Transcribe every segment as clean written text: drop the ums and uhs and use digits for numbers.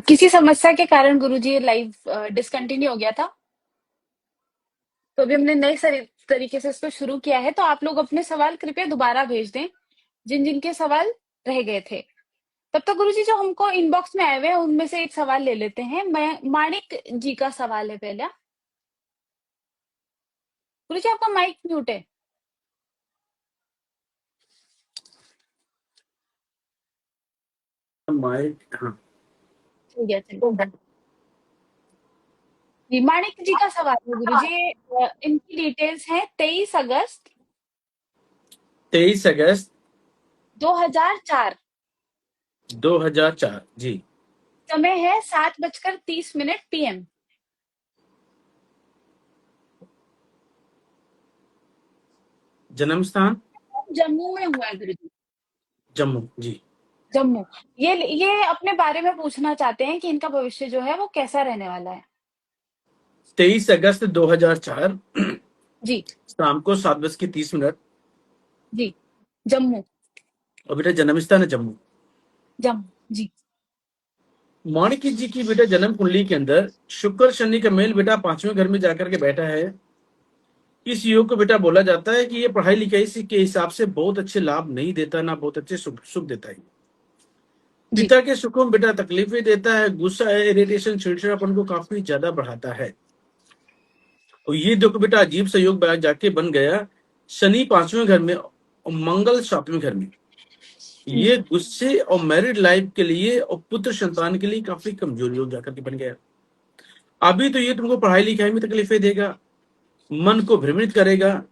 किसी समस्या के कारण गुरुजी लाइव डिसकंटिन्यू हो गया था। तो अभी हमने नए तरीके से इसको शुरू किया है, तो आप लोग अपने सवाल कृपया दोबारा भेज दें, जिन जिनके सवाल रह गए थे। तब तक गुरुजी जो हमको इनबॉक्स में आए हुए हैं उनमें से एक सवाल ले लेते हैं। मैं माणिक जी का सवाल है पहला। गुरुजी आपका माइक म्यूट है। माइक हाँ ठीक है, चलिए। जी, माणिक जी का सवाल है गुरुजी। इनकी डिटेल्स हैं 23 अगस्त 23 अगस्त 2004। 2004 जी। समय है 7:30 PM। जन्म स्थान जम्मू में हुआ है गुरुजी। जम्मू जी। जम्मू। ये अपने बारे में पूछना चाहते हैं कि इनका भविष्य जो है वो कैसा रहने वाला है। 23 अगस्त 2004 जी। शाम को 7:30 जी। जम्मू। और बेटा जन्म स्थान है जम्मू। जम्मू जी। माणिक्य जी की बेटा जन्म कुंडली के अंदर शुक्र शनि का मेल बेटा 5वें घर में जाकर के बैठा है। इस योग को बेटा बोला जाता है कि ये पढ़ाई लिखाई के हिसाब से बहुत अच्छे लाभ नहीं देता, ना बहुत अच्छे सुख सुख देता है। जी। पिता के सुखों में बेटा तकलीफें देता है, गुस्सा है, इरिटेशन, चिड़चिड़ापन को काफी ज्यादा बढ़ाता है। और ये देखो बेटा अजीब सा योग जाके बन गया। शनि 5वें घर में और मंगल 7वें घर में। ये गुस्से और मैरिड लाइफ के लिए और पुत्र संतान के लिए काफी कमजोर योग जाकर के बन गया। अभी तो ये तुमको पढ़ाई लिखाई में तकलीफें देगा, मन को भ्रमित करेगा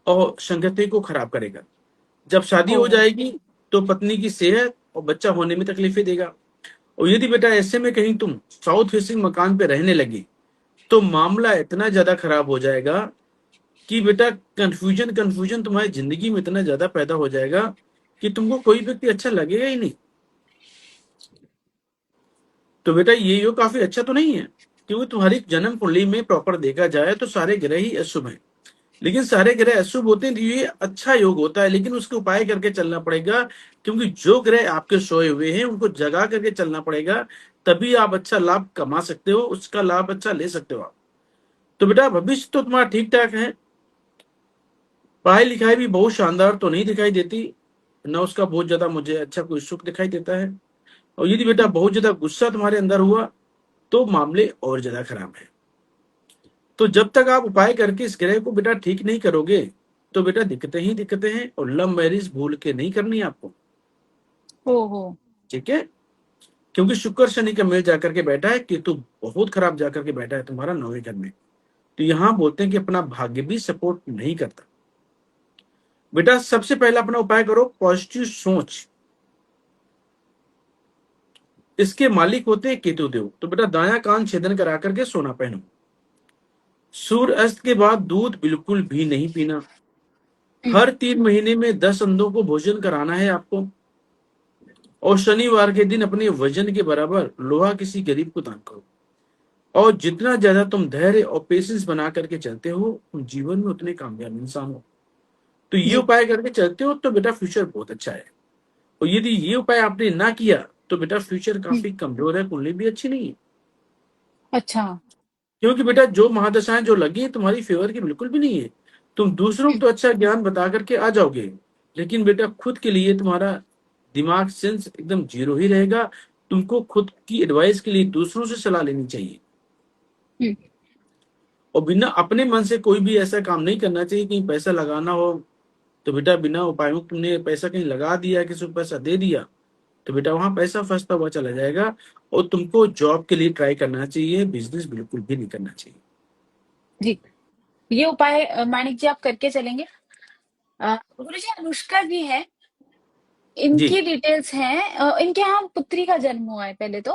और संगति को खराब करेगा। जब शादी हो ओ। जाएगी तो पत्नी की सेहत और बच्चा होने में तकलीफें देगा। और यदि बेटा ऐसे में कहीं तुम साउथ फेसिंग मकान पे रहने लगी तो मामला इतना ज्यादा खराब हो जाएगा कि बेटा कंफ्यूजन कंफ्यूजन तुम्हारी जिंदगी में इतना ज्यादा पैदा हो जाएगा कि तुमको कोई व्यक्ति अच्छा लगेगा ही नहीं। तो बेटा ये योग काफी अच्छा तो नहीं है, क्योंकि तुम्हारी जन्म कुंडली में प्रॉपर देखा जाए तो सारे ग्रह ही अशुभ हैं। लेकिन सारे ग्रह अशुभ होते हैं तो ये अच्छा योग होता है, लेकिन उसके उपाय करके चलना पड़ेगा। क्योंकि जो ग्रह आपके सोए हुए हैं उनको जगा करके चलना पड़ेगा, तभी आप अच्छा लाभ कमा सकते हो, उसका लाभ अच्छा ले सकते हो आप। तो बेटा भविष्य तो तुम्हारा ठीक ठाक है, पढ़ाई लिखाई भी बहुत शानदार तो नहीं दिखाई देती, न उसका बहुत ज्यादा मुझे अच्छा कोई सुख दिखाई देता है। और यदि बेटा बहुत ज्यादा गुस्सा तुम्हारे अंदर हुआ तो मामले और ज्यादा खराब है। तो जब तक आप उपाय करके इस ग्रह को बेटा ठीक नहीं करोगे तो बेटा दिक्कतें ही दिक्कतें हैं। और लव मैरिज भूल के नहीं करनी है आपको, हो। ठीक है? क्योंकि शुक्र शनि का मेल जाकर के बैठा है, केतु बहुत खराब जाकर के बैठा है तुम्हारा 9वें घर में। तो यहां बोलते हैं कि अपना भाग्य भी सपोर्ट नहीं करता। बेटा सबसे पहला अपना उपाय करो पॉजिटिव सोच। इसके मालिक होते हैं केतु देव। तो बेटा दाया कान छेदन करा करके सोना पहनो। सूर्य अस्त के बाद दूध बिल्कुल भी नहीं पीना। हर 3 महीने में 10 अंधों को भोजन कराना है आपको। और शनिवार के दिन अपने वजन के बराबर लोहा किसी गरीब को दान करो। और जितना ज्यादा तुम धैर्य और पेशेंस बना करके चलते हो तुम जीवन में उतने कामयाब इंसान हो। तो ये जी। उपाय करके चलते हो तो बेटा फ्यूचर बहुत अच्छा है। और यदि ये उपाय आपने ना किया तो बेटा फ्यूचर काफी कमजोर है, कुंडली भी अच्छी नहीं है। अच्छा। क्योंकि बेटा जो महादशाएं जो लगी है तुम्हारी फेवर की बिल्कुल भी नहीं है। तुम दूसरों को तो अच्छा ज्ञान बता करके आ जाओगे, लेकिन बेटा खुद के लिए तुम्हारा दिमाग सेंस एकदम जीरो ही रहेगा। तुमको खुद की एडवाइस के लिए दूसरों से सलाह लेनी चाहिए। और बिना अपने मन से कोई भी ऐसा काम नहीं करना चाहिए। कहीं पैसा लगाना हो तो बेटा बिना उपायों तुमने पैसा कहीं लगा दिया, किसी को पैसा दे दिया, तो बेटा वहां पैसा फंसता हुआ चला जाएगा। और तुमको जॉब के लिए ट्राई करना चाहिए, बिजनेस बिल्कुल भी नहीं करना चाहिए। जी। ये उपाय माणिक जी आप करके चलेंगे। गुरु जी अनुष्का जी है। जी इनकी डिटेल्स हैं। इनके यहाँ पुत्री का जन्म हुआ है पहले तो।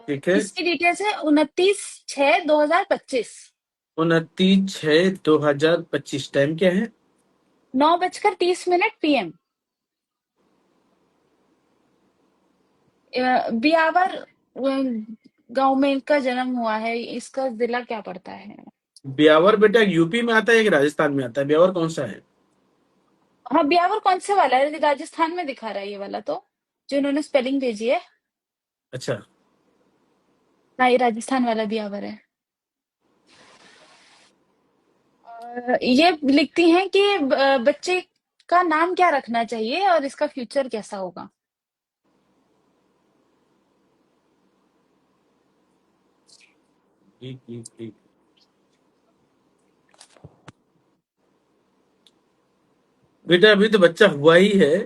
ठीक है। इसकी डिटेल्स है 29/6/2025। 29/6/2025 टाइम क्या है? 9:30 PM। बियावर गांव में इनका जन्म हुआ है। इसका जिला क्या पड़ता है? ब्यावर बेटा यूपी में आता है कि राजस्थान में आता है? ब्यावर कौन सा है? हाँ, ब्यावर कौन से वाला है? राजस्थान में दिखा रहा है ये वाला तो, जो इन्होंने स्पेलिंग भेजी है। अच्छा हाँ, ये राजस्थान वाला भी आवर है। ये लिखती हैं कि बच्चे का नाम क्या रखना चाहिए और इसका फ्यूचर कैसा होगा। ठीक ठीक ठीक। बेटा अभी तो बच्चा हुआ ही है।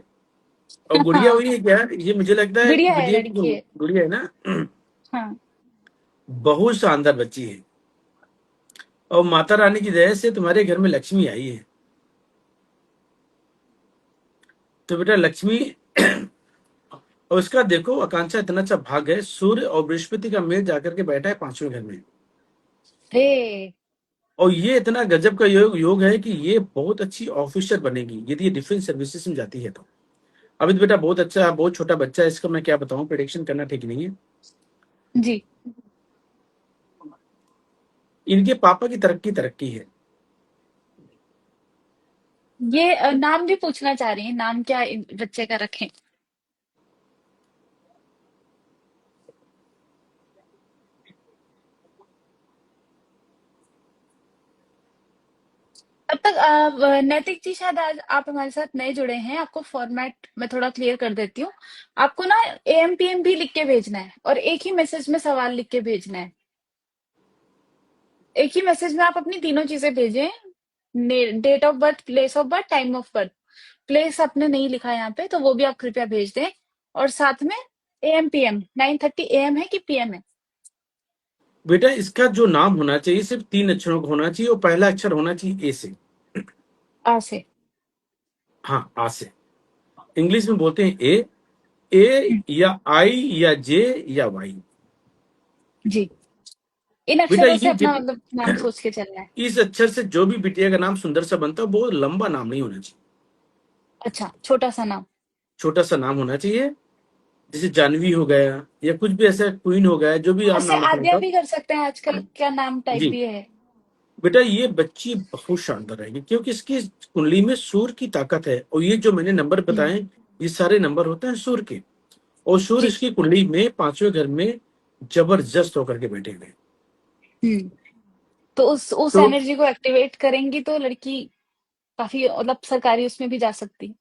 और गुड़िया हाँ, हुई है क्या? ये मुझे लगता है गुड़िया है, बिटिया की लड़की जो है। गुड़िया है ना, हाँ। बहुत शानदार बच्ची है। और माता रानी की दया से तुम्हारे घर में लक्ष्मी आई है। तो बेटा लक्ष्मी और उसका देखो आकांक्षा इतना अच्छा भाग है, सूर्य और बृहस्पति का मेल जाकर के बैठा है पांचवें घर में। अरे। और ये इतना गजब का योग है कि ये बहुत अच्छी ऑफिसर बनेगी यदि ये डिफेंस सर्विसेज में जाती है तो। अभी तो बेटा बहुत अच्छा, बहुत छोटा बच्चा है, इसका मैं क्या बताऊं, प्रेडिक्शन करना ठीक नहीं है। जी। इनके पापा की तरक्की तरक्की है। ये नाम भी पूछना चाह रही हैं, नाम क्या बच्चे का रखें। तब तक नैतिक जी, शायद आज आप हमारे साथ नए जुड़े हैं, आपको फॉर्मेट मैं थोड़ा क्लियर कर देती हूँ। आपको ना एएम पीएम भी लिख के भेजना है और एक ही मैसेज में सवाल लिख के भेजना है। एक ही मैसेज में आप अपनी तीनों चीजें भेजें। Date of birth, place of birth, time of birth. Place आपने नहीं लिखा यहाँ पे, तो वो भी आप कृपया भेज दें। और साथ में एएम पीएम, 9:30 एएम है कि पीएम है। बेटा इसका जो नाम होना चाहिए सिर्फ 3 अक्षरों का होना चाहिए और पहला अक्षर होना चाहिए ए से। आ से। हाँ आ से। इंग्लिश में बोलते हैं ए। ए हम्म, या आई या जे या वाई। जी। इन बेटा अक्षरों से अपना मतलब नाम सोच के चलना है। इस अक्षर से जो भी बिटिया का नाम सुंदर सा बनता है वो लंबा नाम नहीं होना चाहिए। अच्छा, छोटा सा नाम। छोटा सा नाम होना चाहिए। जैसे जानवी हो गया या कुछ भी ऐसा, क्वीन हो गया, जो भी हाँ, आप इससे नाम रखना आद्या चाहो। भी कर सकते हैं, आजकल क्या नाम टाइप जी। भी है। बेटा ये बच्ची बहुत शानदार रहेगी क्योंकि इसकी कुंडली में सूर्य की ताकत है और ये जो मैंने नंबर हम्म। बताए ये सारे नंबर होते हैं सूर्य के। और सूर्य जी। इसकी कुंडली में पांचवें घर में जबरदस्त होकर के बैठे हुए हैं। हम्म। तो उस तो एनर्जी को एक्टिवेट करेंगी तो लड़की काफी मतलब सरकारी उसमें भी जा सकती है।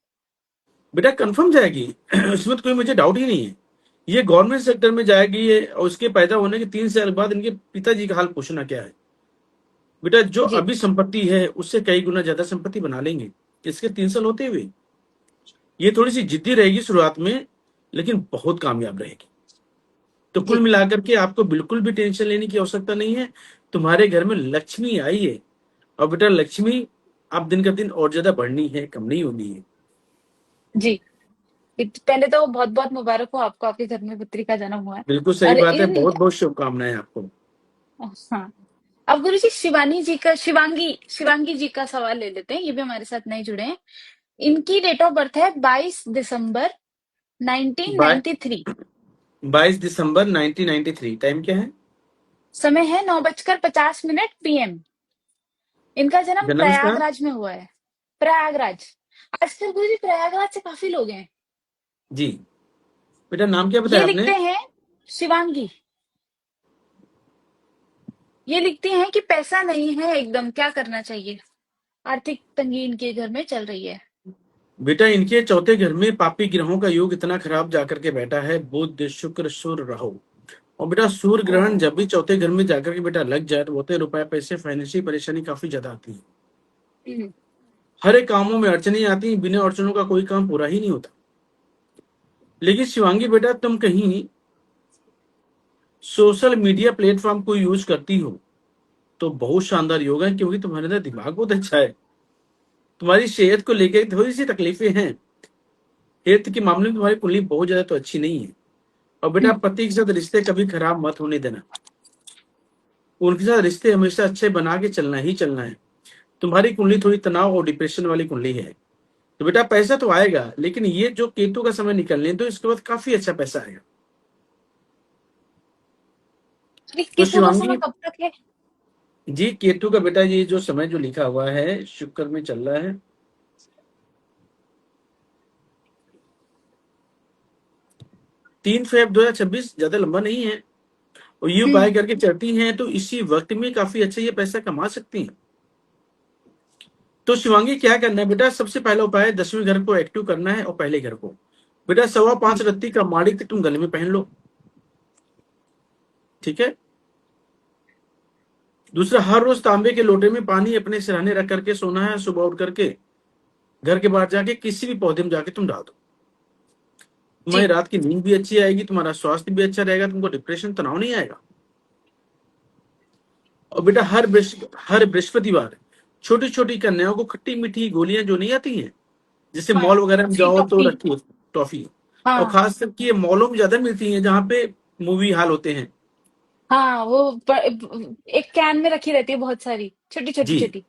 बेटा कंफर्म जाएगी इसमें तो कोई मुझे डाउट ही नहीं है। ये गवर्नमेंट सेक्टर में जाएगी ये, और उसके पैदा होने के 3 साल बाद इनके पिताजी का हाल पूछना क्या है। बेटा जो जी। अभी संपत्ति है उससे कई गुना ज्यादा संपत्ति बना लेंगे इसके 3 साल होते हुए। ये थोड़ी सी जिद्दी रहेगी शुरुआत में, लेकिन बहुत कामयाब रहेगी। तो कुल जी। मिलाकर के आपको बिल्कुल भी टेंशन लेने की आवश्यकता नहीं है। तुम्हारे घर में लक्ष्मी आई है। और बेटा लक्ष्मी अब दिन का दिन और ज्यादा बढ़नी है, कम नहीं होनी है। जी। पहले तो बहुत बहुत मुबारक हो आपको, आपके घर में पुत्री का जन्म हुआ है। बिल्कुल सही और बात है, इन बहुत बहुत शुभकामनाएं आपको। हाँ, अब गुरु जी शिवांगी जी का सवाल ले लेते हैं, ये भी हमारे साथ नहीं जुड़े हैं। इनकी डेट ऑफ बर्थ है 22 दिसंबर बाय 1993। 22 दिसंबर 1993। टाइम क्या है? समय है 9:50 पीएम। इनका जन्म जन्म स्थान? प्रयागराज में हुआ है। प्रयागराज। आजकल गुरु जी प्रयागराज से काफी लोग हैं। जी। बेटा नाम क्या ये बताया लिखते आपने? हैं शिवांगी। ये लिखती हैं कि पैसा नहीं है एकदम, क्या करना चाहिए। आर्थिक तंगी इनके घर में चल रही है। बेटा इनके चौथे घर में पापी ग्रहों का योग इतना खराब जाकर के बैठा है, बुध शुक्र सूर्य राहु। और बेटा सूर्य ओ। ग्रहण जब भी चौथे घर में जाकर के बेटा लग जाए तो होते रुपए पैसे फाइनेंशियल परेशानी काफी ज्यादा आती है। हम्म। हर एक कामों में अड़चने आती हैं, बिना अड़चनों का कोई काम पूरा ही नहीं होता। लेकिन शिवांगी बेटा तुम कहीं सोशल मीडिया प्लेटफॉर्म को यूज करती हो तो बहुत शानदार योग है, क्योंकि तुम्हारे अंदर दिमाग बहुत अच्छा है। तुम्हारी सेहत को लेकर थोड़ी सी तकलीफें हैं। हेल्थ के मामले में तुम्हारी कुंडली बहुत ज्यादा तो अच्छी नहीं है। और बेटा हम्म। पति के साथ रिश्ते कभी खराब मत होने देना। उनके साथ रिश्ते हमेशा अच्छे बना के चलना ही चलना है। तुम्हारी कुंडली थोड़ी तनाव और डिप्रेशन वाली कुंडली है। तो बेटा पैसा तो आएगा, लेकिन ये जो केतु का समय निकलने तो इसके बाद काफी अच्छा पैसा आएगा। अरे, तो केतु का शिवांगी समय कब तक है। जी, केतु का बेटा ये जो समय जो लिखा हुआ है शुक्र में चल रहा है, 3 फेब 2026, ज्यादा लंबा नहीं है। और ये हम्म। उपाय करके चलती हैं तो इसी वक्त में काफी अच्छा ये पैसा कमा सकती हैं। तो शिवांगी क्या करना है बेटा, सबसे पहला उपाय 10वें घर को एक्टिव करना है और पहले घर को बेटा 5.25 जी। रत्ती का माणिक तुम गले में पहन लो, ठीक है। दूसरा, हर रोज तांबे के लोटे में पानी अपने सिरहाने रख करके सोना है, सुबह उठ करके घर के बाहर जाके किसी भी पौधे में जाके तुम डाल दो। तुम्हारी जी। रात की नींद भी अच्छी आएगी, तुम्हारा स्वास्थ्य भी अच्छा रहेगा, तुमको डिप्रेशन तनाव नहीं आएगा। और बेटा हर बृहस्पतिवार छोटी छोटी कन्याओं को खट्टी मीठी गोलियां जो नहीं आती हैं, जैसे हाँ, मॉल वगैरह में टॉफी जाओ तो टॉफी। रखी है टॉफी। और हाँ। खास करके ये मॉलों में ज्यादा मिलती हैं जहाँ पे मूवी हॉल होते हैं। हाँ, वो एक कैन में रखी रहती है, बहुत सारी छोटी छोटी जी, छोटी।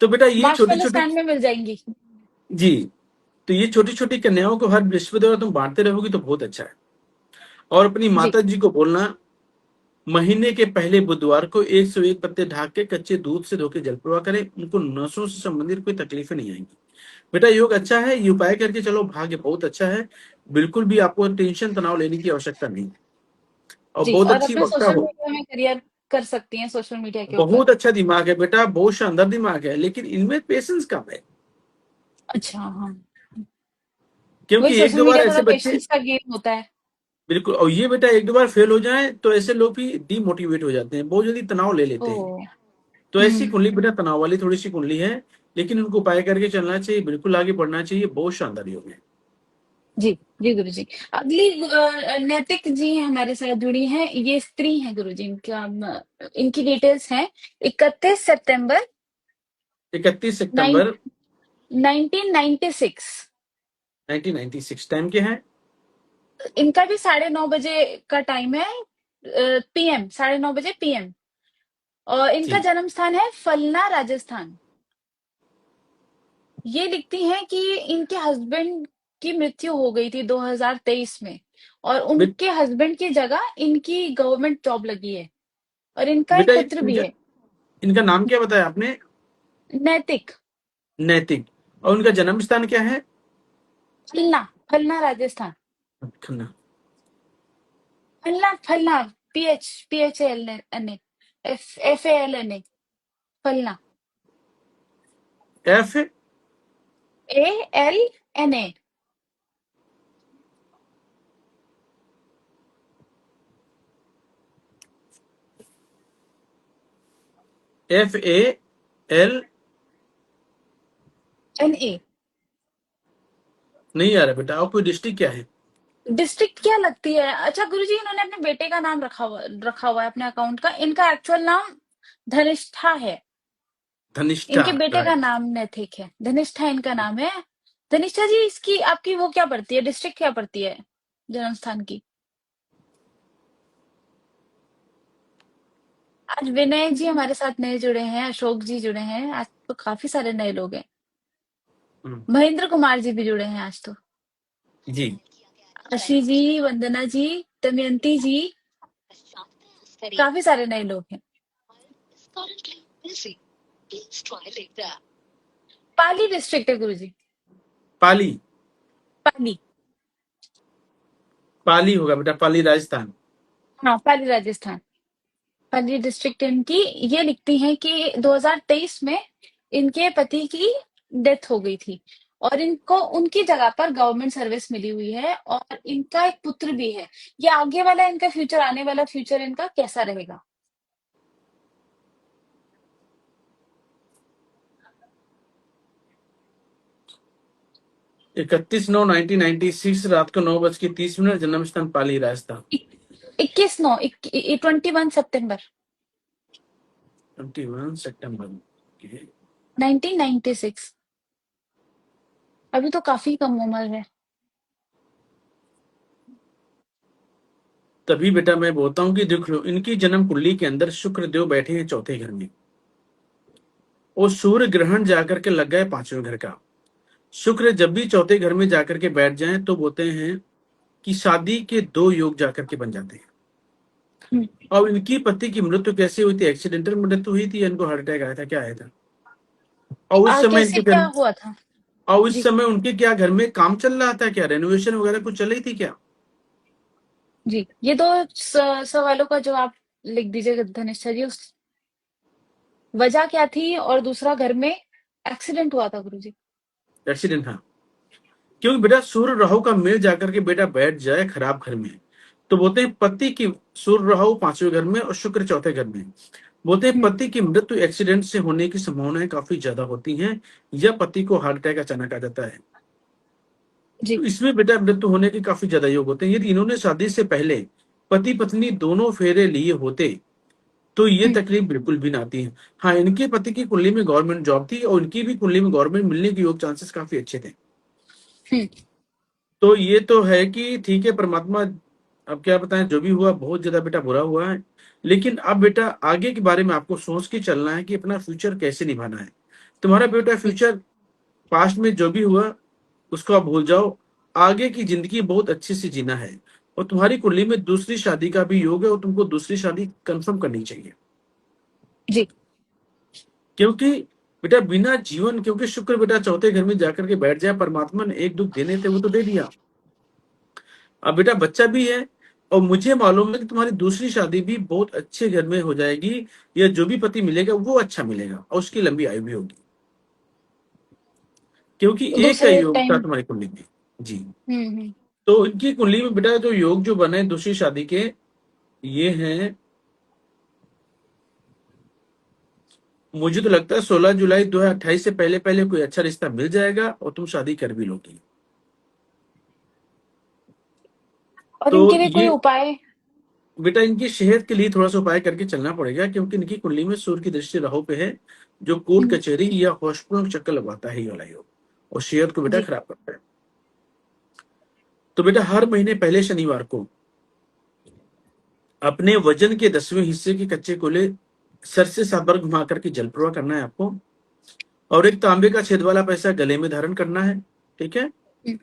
तो बेटा ये छोटी मार्शमेलो छोटी, स्टैंड में मिल जाएंगी। जी, तो ये छोटी छोटी कन्याओं को हर बृहस्पतिवार तुम बांटते रहोगी तो बहुत अच्छा है। और अपनी जी। माता जी को बोलना, महीने के पहले बुधवार को 101 पत्ते ढाक के कच्चे दूध से धोके जल प्रवाह करें, उनको नसों से संबंधित कोई तकलीफें नहीं आएंगी। बेटा योग अच्छा है, ये उपाय करके चलो, भाग्य बहुत अच्छा है। बिल्कुल भी आपको टेंशन तनाव लेने की आवश्यकता नहीं। और जी, बहुत और अच्छी अपने वक्ता सोशल हो। मीडिया में करियर कर सकती हैं, सोशल मीडिया के ऊपर। बहुत अच्छा दिमाग है बेटा, बहुत शानदार दिमाग है, लेकिन इनमें पेशेंस कम है। अच्छा, हाँ। वही, क्योंकि एक सोशल दो बार मीडिया ऐसे थोड़ा बच्चे, पेशेंस का गेम होता है। बिल्कुल, और ये बेटा एक दो बार फेल हो जाए तो ऐसे लोग भी डीमोटिवेट हो जाते हैं, बहुत जल्दी तनाव ले लेते हैं। ओह। तो ऐसी हम्म। कुंडली बेटा तनाव वाली थोड़ी सी कुंडली है, लेकिन उनको उपाय करके चलना चाहिए, बिल्कुल आगे बढ़ना चाहिए, बहुत शानदार योग है। जी। जी गुरुजी। अगली नैतिक जी हमारे साथ जुड़ी हैं, ये स्त्री हैं गुरुजी, इनका इनकी डिटेल्स हैं। 31 सितंबर 31 सितंबर 1996। 1996 टाइम के हैं। इनका भी 9:30 बजे का टाइम है, पीएम, 9:30 बजे पीएम। और इनका जी जन्म स्थान है फलना, राजस्थान। ये लिखती हैं कि इनके हस्बैंड की मृत्यु हो गई थी 2023 में, और बे, उनके हस्बैंड की जगह इनकी गवर्नमेंट जॉब लगी है, और इनका एक बेटा पुत्र भी इनका है। इनका नाम क्या बताया आपने? नैतिक। नैतिक। और उनका जन्म स्थान क्या है? फलना, फलना राजस्थान। खन्ना। फलना, फलना, PHALNA, FALNA, फलना, एफ ALNA। FAL NA। नहीं आ रहा बेटा, और कोई डिस्ट्रिक्ट क्या है? डिस्ट्रिक्ट क्या लगती है? अच्छा गुरुजी, इन्होंने अपने बेटे का नाम रखा हुआ है अपने अकाउंट का। इनका एक्चुअल नाम धनिष्ठा है। धनिष्ठा, इनके बेटे का राइट। नाम नैतिक है, धनिष्ठा इनका नाम है। धनिष्ठा जी, इसकी आपकी वो क्या पड़ती है, डिस्ट्रिक्ट क्या पड़ती है जन्म स्थान की? आज विनय जी हमारे साथ नए जुड़े हैं, अशोक जी जुड़े हैं, आज तो काफी सारे नए लोग हैं। हम्म, महेंद्र कुमार जी भी जुड़े हैं आज तो। जी। आशी जी, वंदना जी, दमयंती जी, काफी सारे नए लोग हैं। पाली डिस्ट्रिक्ट है गुरुजी। पाली। पाली। पाली होगा बेटा, पाली राजस्थान। हाँ, पाली राजस्थान। पाली डिस्ट्रिक्ट इनकी। ये लिखती हैं कि 2023 में इनके पति की डेथ हो गई थी, और इनको उनकी जगह पर गवर्नमेंट सर्विस मिली हुई है, और इनका एक पुत्र भी है। ये आगे वाला इनका फ्यूचर, आने वाला फ्यूचर इनका कैसा रहेगा? 31/9/1996 रात को 9:30 जन्म स्थान पाली राजस्थान। 21 21 सितंबर। 1996। अभी तो काफी कम उम्र है। तभी बेटा मैं बोलता हूँ कि देख लो, इनकी जन्म कुंडली के अंदर शुक्र देव बैठे हैं चौथे घर में, और सूर्य ग्रहण जाकर के लग गए 5वें घर का। शुक्र जब भी चौथे घर में जाकर के बैठ जाएं तो बोलते हैं कि शादी के 2 योग जाकर के बन जाते हैं। हम्म। और इनकी पति की मृत्यु कैसे हुई थी? एक्सीडेंटल मृत्यु हुई थी या इनको हार्ट अटैक आया था, क्या आया था? और उस समय कैसे इनके क्या घर, हुआ था? और उस जी। समय उनके क्या घर में काम चल रहा था, क्या रेनोवेशन वगैरह कुछ चल रही थी क्या? जी, ये दो सवालों का जवाब लिख दीजिए धनिष्ठा जी। उस वजह क्या थी, और दूसरा घर में एक्सीडेंट हुआ था गुरुजी। एक्सीडेंट, हाँ। क्योंकि बेटा सूर्य राहु का मेल जाकर के बेटा बैठ जाए खराब घर में, तो बोलते हैं पति की, सूर्य राहु पांचवें घर में और शुक्र चौथे घर में, बोलते हैं हम्म। पति की मृत्यु एक्सीडेंट से होने की संभावनाएं काफी ज्यादा होती हैं, या पति को हार्ट अटैक अचानक आ जाता है। तो जी। इसमें बेटा मृत्यु होने के काफी ज्यादा योग होते हैं। यदि इन्होंने शादी से पहले पति पत्नी दोनों फेरे लिए होते तो ये हम्म। तकलीफ बिल्कुल भी ना आती है। हाँ, इनके पति की कुंडली में गवर्नमेंट जॉब थी और इनकी भी कुंडली में गवर्नमेंट मिलने के योग चांसेस काफी अच्छे थे। हम्म। तो ये तो है कि ठीक है, परमात्मा, अब क्या बताएं, जो भी हुआ बहुत ज्यादा बेटा बुरा हुआ है। लेकिन अब बेटा आगे के बारे में आपको सोच के चलना है कि अपना फ्यूचर कैसे निभाना है। तुम्हारा बेटा जी। फ्यूचर, पास्ट में जो भी हुआ उसको आप भूल जाओ। आगे की जिंदगी बहुत अच्छे से जीना है। और तुम्हारी कुंडली में दूसरी शादी का भी योग है और तुमको दूसरी शादी कंफर्म करनी चाहिए। जी। क्योंकि बेटा बिना जीवन, क्योंकि शुक्र बेटा चौथे घर में जाकर के बैठ जाए, परमात्मा ने एक दुख देने थे वो तो दे दिया। अब बेटा बच्चा भी है, और मुझे मालूम है कि तुम्हारी दूसरी शादी भी बहुत अच्छे घर में हो जाएगी, या जो भी पति मिलेगा वो अच्छा मिलेगा और उसकी लंबी आयु भी होगी, क्योंकि एक का दूसरे योग था टाइम। तुम्हारी कुंडली में। जी। हम्म। तो इनकी कुंडली में बेटा जो योग जो बने दूसरी शादी के, ये हैं, मुझे तो लगता है 16 जुलाई 2028 से पहले पहले कोई अच्छा रिश्ता मिल जाएगा और तुम शादी कर भी लोगी। और तो इनके लिए कोई ये उपाय? बेटा इनकी सेहत के लिए थोड़ा सा उपाय करके चलना पड़ेगा, क्योंकि इनकी कुंडली में सूर्य की दृष्टि राहु पे है, जो कोर्ट हम्म। कचहरी या हॉस्पिटल चक्कर लगवाता है ये वाला योग, और सेहत को बेटा जी। खराब करता है। तो बेटा हर महीने पहले शनिवार को अपने वजन के 10वें हिस्से के कच्चे कोले सर से सांबर घुमा करके जल प्रवाह करना है आपको, और एक तांबे का छेद वाला पैसा गले में धारण करना है। ठीक है। हम्म।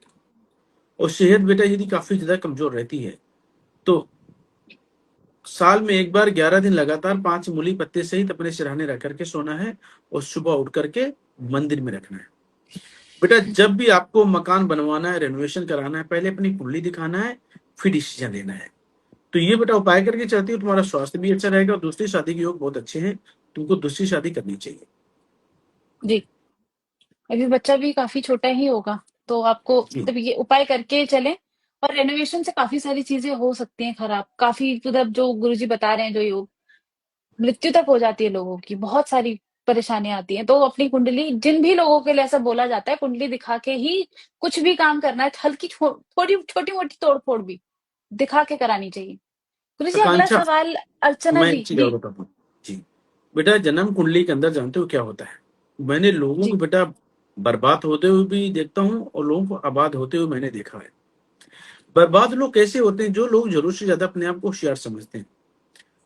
और सेहत बेटा यदि काफी ज्यादा कमजोर रहती है तो साल में एक बार 11 दिन लगातार 5 मूली पत्ते सहित अपने सिरहाने रख करके सोना है, और सुबह उठ करके मंदिर में रखना है। बेटा जब भी आपको मकान बनवाना है, रेनोवेशन कराना है, पहले अपनी कुंडली दिखाना है, फिर डिसीजन लेना है। तो ये बेटा उपाय करके चलती हो, तुम्हारा स्वास्थ्य भी अच्छा रहेगा और दूसरी शादी के योग बहुत अच्छे हैं, तुमको दूसरी शादी करनी चाहिए। जी। अभी बच्चा भी काफी छोटा ही होगा, तो आपको जी। मतलब ये उपाय करके चलें। और रेनोवेशन से काफी सारी चीजें हो सकती हैं खराब, काफी मतलब जो गुरुजी बता रहे हैं, जो योग मृत्यु तक हो जाती है लोगों की, बहुत सारी परेशानियां आती हैं। तो अपनी कुंडली, जिन भी लोगों के लिए ऐसा बोला जाता है, कुंडली दिखा के ही कुछ भी काम करना है, हल्की थोड़ी छोटी मोटी तोड़ फोड़ भी दिखा के करानी चाहिए। गुरुजी अगला आकांक्षा, सवाल, अर्चना मैं जी एक चीज और जी। बताता हूँ। जी। बेटा जन्म कुंडली के अंदर जानते हो क्या होता है? मैंने लोगों को जी। बेटा बर्बाद होते हुए भी देखता हूँ और लोगों को आबाद होते हुए मैंने देखा है। बर्बाद लोग कैसे होते हैं? जो लोग जरूर से ज्यादा अपने आप को होशियार समझते हैं।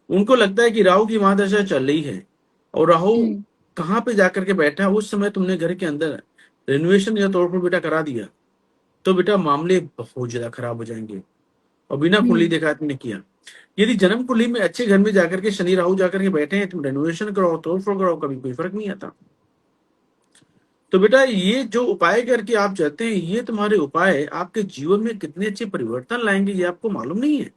उनको लगता है कि राहु की महादशा चल रही है और राहु हम्म। कहाँ पे जाकर के बैठा है, उस समय तुमने घर के अंदर रेनोवेशन या तोड़ फोड़ बेटा करा दिया, तो बेटा मामले बहुत ज्यादा खराब हो जाएंगे, और बिना कुंडली हम्म। देखा तुमने किया। यदि जन्म कुंडली में अच्छे घर में जाकर के शनि राहु जाकर के बैठे हैं, तुम रेनोवेशन कराओ तोड़ फोड़ कराओ, कभी कोई फर्क नहीं आता। तो बेटा ये जो उपाय करके आप चाहते हैं, ये तुम्हारे उपाय आपके जीवन में कितने अच्छे परिवर्तन लाएंगे ये आपको मालूम नहीं है।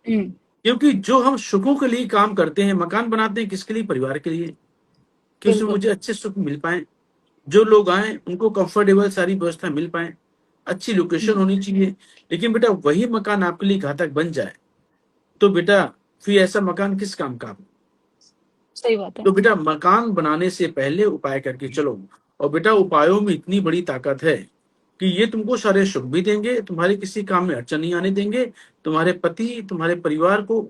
हम्म। क्योंकि जो हम सुखों के लिए काम करते हैं, मकान बनाते हैं किसके लिए? परिवार के लिए, कि उसमें बिल्कुल। मुझे अच्छे सुख मिल पाए, जो लोग आए उनको कंफर्टेबल सारी व्यवस्था मिल पाए, अच्छी लोकेशन हम्म। होनी चाहिए। लेकिन बेटा वही मकान आपके लिए घातक बन जाए, तो बेटा फिर ऐसा मकान किस काम का? सही बात है। तो बेटा मकान बनाने से पहले उपाय करके चलो। और बेटा उपायों में इतनी बड़ी ताकत है कि ये तुमको सारे सुख भी देंगे, तुम्हारे किसी काम में अड़चन नहीं आने देंगे, तुम्हारे पति तुम्हारे परिवार को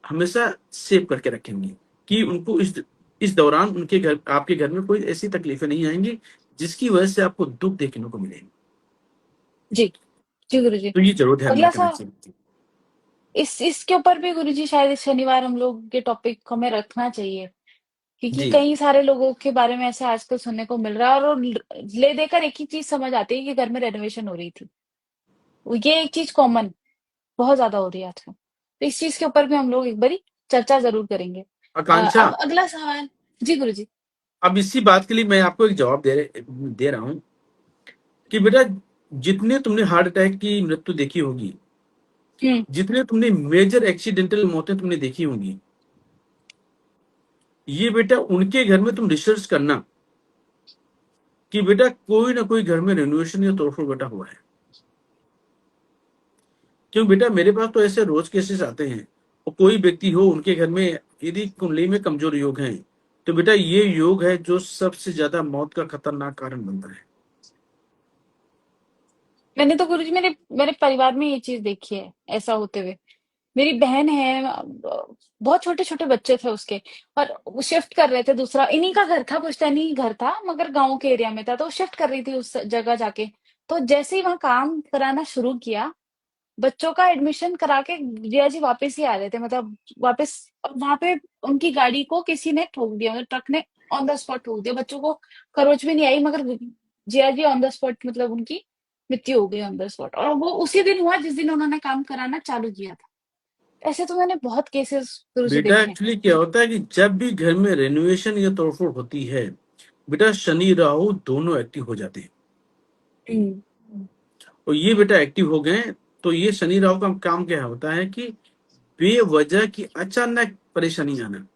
हमेशा सेव करके रखेंगे, कि उनको इस दौरान उनके घर, आपके घर में कोई ऐसी तकलीफें नहीं आएंगी जिसकी वजह से आपको दुख देखने को मिलेगा। जी। जी गुरुजी। तो ये जरूर ध्यान में अगला रखना सा, चाहिए। इसके ऊपर भी गुरुजी शायद इस शनिवार हम लोग ये टॉपिक हमें रखना चाहिए, क्योंकि जी। कई सारे लोगों के बारे में ऐसे आजकल सुनने को मिल रहा है, और ले देकर एक ही चीज समझ आती है कि घर में रेनोवेशन हो रही थी। ये एक चीज कॉमन बहुत ज्यादा हो रही है आजकल, तो इस चीज के ऊपर भी हम लोग एक बारी चर्चा जरूर करेंगे। आकांक्षा, अब अगला सवाल। जी गुरुजी। अब इसी बात के लिए मैं आपको एक जवाब दे रहा हूं कि बेटा जितने तुमने हार्ट अटैक की मृत्यु देखी होगी, हम्म। जितने तुमने मेजर एक्सीडेंटल मौतें तुमने देखी होंगी, ये बेटा उनके घर में तुम रिसर्च करना कि बेटा कोई ना कोई घर में रेनोवेशन या तोड़फोड़ बेटा हुआ है। क्यों बेटा, मेरे पास तो ऐसे रोज केसेस आते हैं, और कोई व्यक्ति हो उनके घर में यदि कुंडली में कमजोर योग हैं, तो बेटा ये योग है जो सबसे ज्यादा मौत का खतरनाक कारण बनता है। मैंने तो गुरुजी मेरे मेरे परिवार में ये चीज देखी है ऐसा होते हुए। मेरी बहन है, बहुत छोटे छोटे बच्चे थे उसके, और वो शिफ्ट कर रहे थे, दूसरा इन्हीं का घर था, पुश्तैनी घर था मगर गांव के एरिया में था, तो वो शिफ्ट कर रही थी उस जगह जाके। तो जैसे ही वहां काम कराना शुरू किया, बच्चों का एडमिशन करा के जिया जी वापस ही आ रहे थे, मतलब वापस, और वहां पे उनकी गाड़ी को किसी ने ठोक दिया, मतलब ट्रक ने ऑन द स्पॉट ठोक दिया। बच्चों को खरोच भी नहीं आई, मगर जिया जी ऑन द स्पॉट, मतलब उनकी मृत्यु हो गई ऑन द स्पॉट, और वो उसी दिन हुआ जिस दिन उन्होंने काम कराना चालू किया था। ऐसे तो मैंने बहुत केसेस गुरु जी बेटा देखे हैं। एक्चुअली क्या होता है कि जब भी घर में रेनोवेशन या तोड़फोड़ होती है, बेटा शनि राहु दोनों एक्टिव हो जाते हैं। हम्म। और ये बेटा एक्टिव हो गए, तो ये शनि राहु का काम क्या होता है कि बेवजह की अचानक परेशानी आना,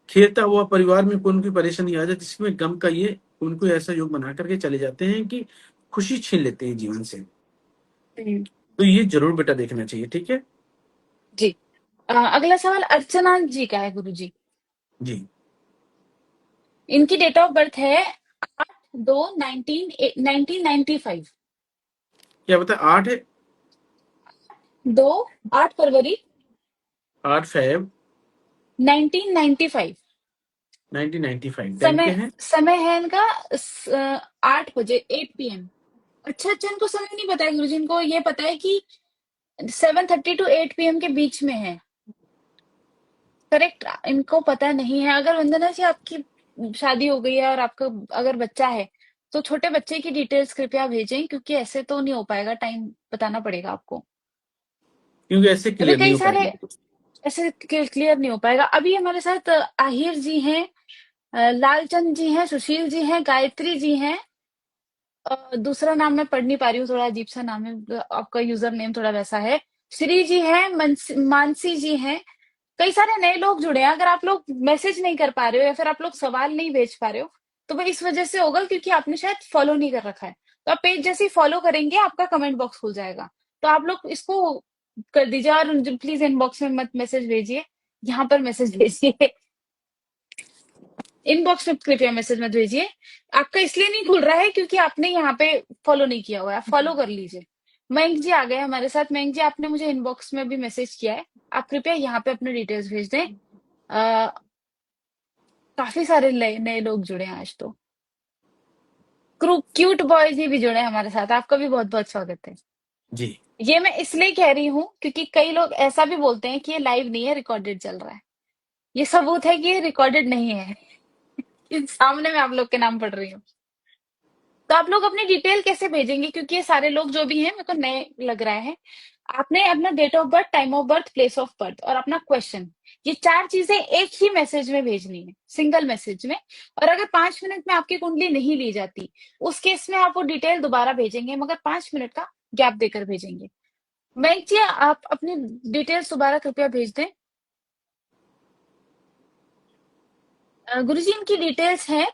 खेलता हुआ परिवार में कोई उनकी परेशानी आ जाए जिसमें गम का ये उनको ऐसा योग बना करके चले जाते हैं कि खुशी छीन लेते हैं जीवन से। हम्म। तो ये जरूर बेटा देखना चाहिए, ठीक है। जी। अगला सवाल अर्चना जी का है गुरु जी। जी। इनकी डेट ऑफ बर्थ है 8/2/1995। क्या बता, 8 है? दो 8 फरवरी 8 फ़रवरी 1995। 1995, टाइम समय क्या है? समय है इनका 8 बजे 8 PM। अच्छा अच्छा, इनको समय नहीं पता है गुरुजी, इनको ये पता है कि 7:30 to 8 PM के बीच में है। करेक्ट, इनको पता नहीं है। अगर वंदना जी आपकी शादी हो गई है और आपका अगर बच्चा है, तो छोटे बच्चे की डिटेल्स कृपया भेजें, क्योंकि ऐसे तो नहीं हो पाएगा, टाइम बताना पड़ेगा आपको। क्योंकि ऐसे अभी क्लियर नहीं कई हो सारे पाएगा। ऐसे क्लियर नहीं हो पाएगा। अभी हमारे साथ आहिर जी हैं, लालचंद जी हैं, सुशील जी हैं, गायत्री जी हैं। दूसरा नाम मैं पढ़ नहीं पा रही हूँ, थोड़ा अजीब सा नाम है आपका, यूजर नेम थोड़ा वैसा है। श्री जी हैं, मानसी जी हैं। कई सारे नए लोग जुड़े हैं। अगर आप लोग मैसेज नहीं कर पा रहे हो या फिर आप लोग सवाल नहीं भेज पा रहे हो, तो वो इस वजह से होगा क्योंकि आपने शायद फॉलो नहीं कर रखा है। तो आप पेज जैसे ही फॉलो करेंगे, आपका कमेंट बॉक्स खुल जाएगा, तो आप लोग इसको कर दीजिए। और प्लीज इनबॉक्स में मत मैसेज भेजिए, यहाँ पर मैसेज भेजिए। इनबॉक्स में कृपया मैसेज मत भेजिए। आपका इसलिए नहीं खुल रहा है क्योंकि आपने यहाँ पे फॉलो नहीं किया हुआ है, फॉलो कर लीजिए। मयंक जी आ गए हमारे साथ। मयंक जी, आपने मुझे इनबॉक्स में भी मैसेज किया है, आप कृपया यहाँ पे अपने डिटेल्स भेज दें। आ, काफी सारे नए नए लोग जुड़े हैं आज तो। क्यूट बॉय जी भी जुड़े हैं हमारे साथ, आपका भी बहुत बहुत स्वागत है। जी। ये मैं इसलिए कह रही हूँ क्योंकि कई लोग ऐसा भी बोलते हैं कि ये लाइव नहीं है, रिकॉर्डेड चल रहा है। ये सबूत है कि ये रिकॉर्डेड नहीं है। सामने मैं आप लोग के नाम पढ़ रही हूँ। तो आप लोग अपनी डिटेल कैसे भेजेंगे, क्योंकि ये सारे लोग जो भी हैं मेरे को नए लग रहा है। आपने अपना date of birth, time of birth, place of birth और अपना क्वेश्चन, ये चार चीजें एक ही मैसेज में भेजनी है, सिंगल मैसेज में। और अगर 5 मिनट में आपकी कुंडली नहीं ली जाती, उस केस में आप वो डिटेल दोबारा भेजेंगे, मगर 5 मिनट का गैप देकर भेजेंगे। मैं जी, आप अपनी डिटेल्स दोबारा कृपया भेज दें। गुरुजी, इनकी डिटेल्स हैं।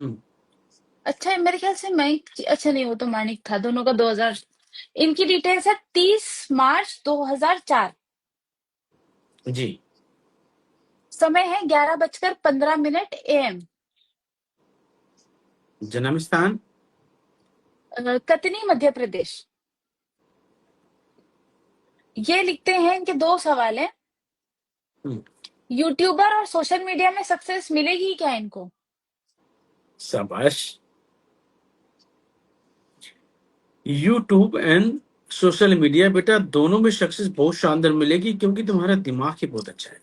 हम्म, अच्छा, मेरे ख्याल से मैं, अच्छा नहीं, वो तो मानिक था, दोनों का 2000। इनकी डिटेल्स है 30 मार्च 2004। जी। समय है 11:15 AM। जन्म स्थान? कतनी, मध्य प्रदेश। ये लिखते हैं, इनके दो सवाल हैं। हम्म, यूट्यूबर और सोशल मीडिया में सक्सेस मिलेगी क्या इनको? शाबाश। यूट्यूब एंड सोशल मीडिया बेटा दोनों में सक्सेस बहुत शानदार मिलेगी, क्योंकि तुम्हारा दिमाग ही बहुत अच्छा है।